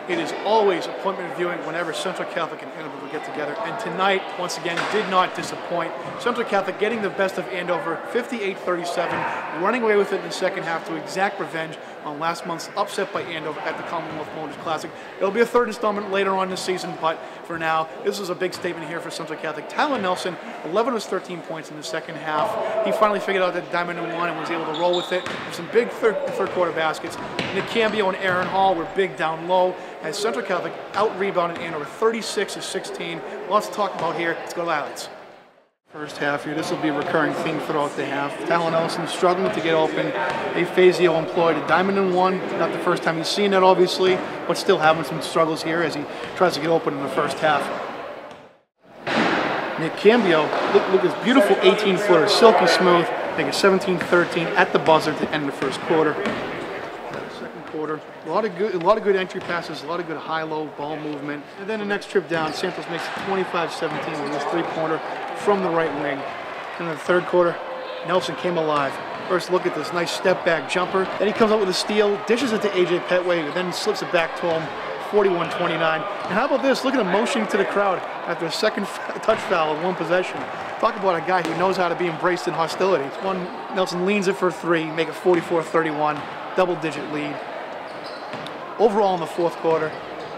It is always appointment viewing whenever Central Catholic and Andover get together. And tonight, once again, did not disappoint. Central Catholic getting the best of Andover, 58-37, running away with it in the second half to exact revenge on last month's upset by Andover at the Commonwealth Motors Classic. It'll be a third installment later on this season, but for now, this is a big statement here for Central Catholic. Talon Nelson, 11 of his 13 points in the second half. He finally figured out that diamond and one and was able to roll with it. There's some big third quarter baskets. Nick Cambio and Aaron Hall were big down low as Central Catholic out-rebounded Andover 36-16. Lots to talk about here. Let's go to the highlights. First half here, this will be a recurring theme throughout the half. Talon Nelson struggling to get open. Fazio employed a diamond and one. Not the first time he's seen that, obviously, but still having some struggles here as he tries to get open in the first half. Nick Cambio, look at this beautiful 18-footer, silky smooth. I think it's 17-13 at the buzzer to end the first quarter. Second quarter, a lot of good entry passes, a lot of good high-low ball movement. And then the next trip down, Santos makes it 25-17 with his three-pointer from the right wing. And in the third quarter, Nelson came alive. First look at this nice step-back jumper. Then he comes up with a steal, dishes it to A.J. Petway, and then slips it back to him, 41-29. And how about this? Look at him motioning to the crowd after a second touch foul in one possession. Talk about a guy who knows how to be embraced in hostility. Nelson leans it for three, make it 44-31, double-digit lead. Overall in the fourth quarter,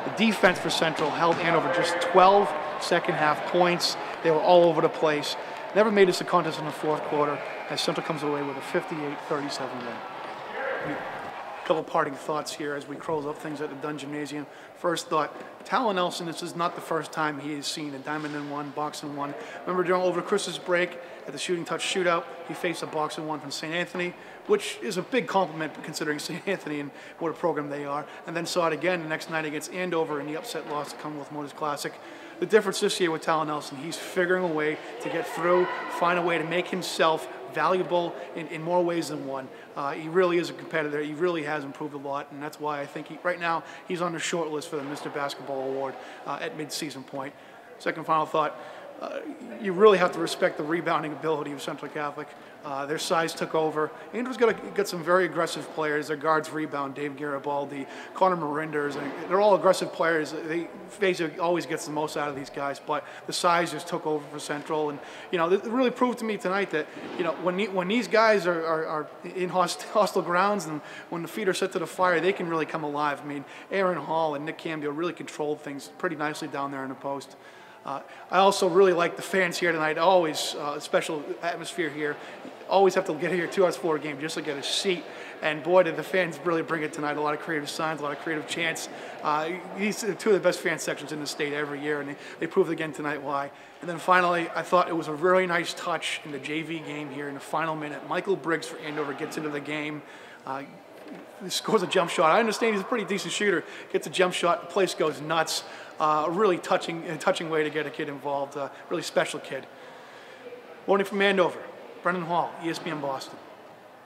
the defense for Central held Andover just 12 second-half points. They were all over the place. Never made this a contest in the fourth quarter as Central comes away with a 58-37 win. A couple parting thoughts here as we close up things at the Dunn Gymnasium. First thought, Talon Nelson, this is not the first time he has seen a diamond and one, box and one. Remember over Christmas break at the shooting touch shootout, he faced a box and one from St. Anthony, which is a big compliment considering St. Anthony and what a program they are. And then saw it again the next night against Andover in the upset loss to Commonwealth Motors Classic. The difference this year with Talon Nelson, he's figuring a way to get through, find a way to make himself valuable in more ways than one. He really is a competitor. He really has improved a lot, and that's why I think right now he's on the short list for the Mr. Basketball Award at mid-season point. Second final thought, you really have to respect the rebounding ability of Central Catholic. Their size took over. Andrew's got some very aggressive players. Their guards rebound, Dave Garibaldi, Connor Marinders, and they're all aggressive players. Fazio always gets the most out of these guys, but the size just took over for Central. And, it really proved to me tonight that, when these guys are in hostile grounds and when the feet are set to the fire, they can really come alive. I mean, Aaron Hall and Nick Cambio really controlled things pretty nicely down there in the post. I also really like the fans here tonight. Always a special atmosphere here. Always have to get here 2 hours before a game just to get a seat. And boy, did the fans really bring it tonight. A lot of creative signs, a lot of creative chants. These are two of the best fan sections in the state every year, and they proved again tonight why. And then finally, I thought it was a really nice touch in the JV game here in the final minute. Michael Briggs for Andover gets into the game. He scores a jump shot. I understand he's a pretty decent shooter. Gets a jump shot, the place goes nuts. A really touching way to get a kid involved. Really special kid. Morning from Andover. Brendan Hall, ESPN Boston.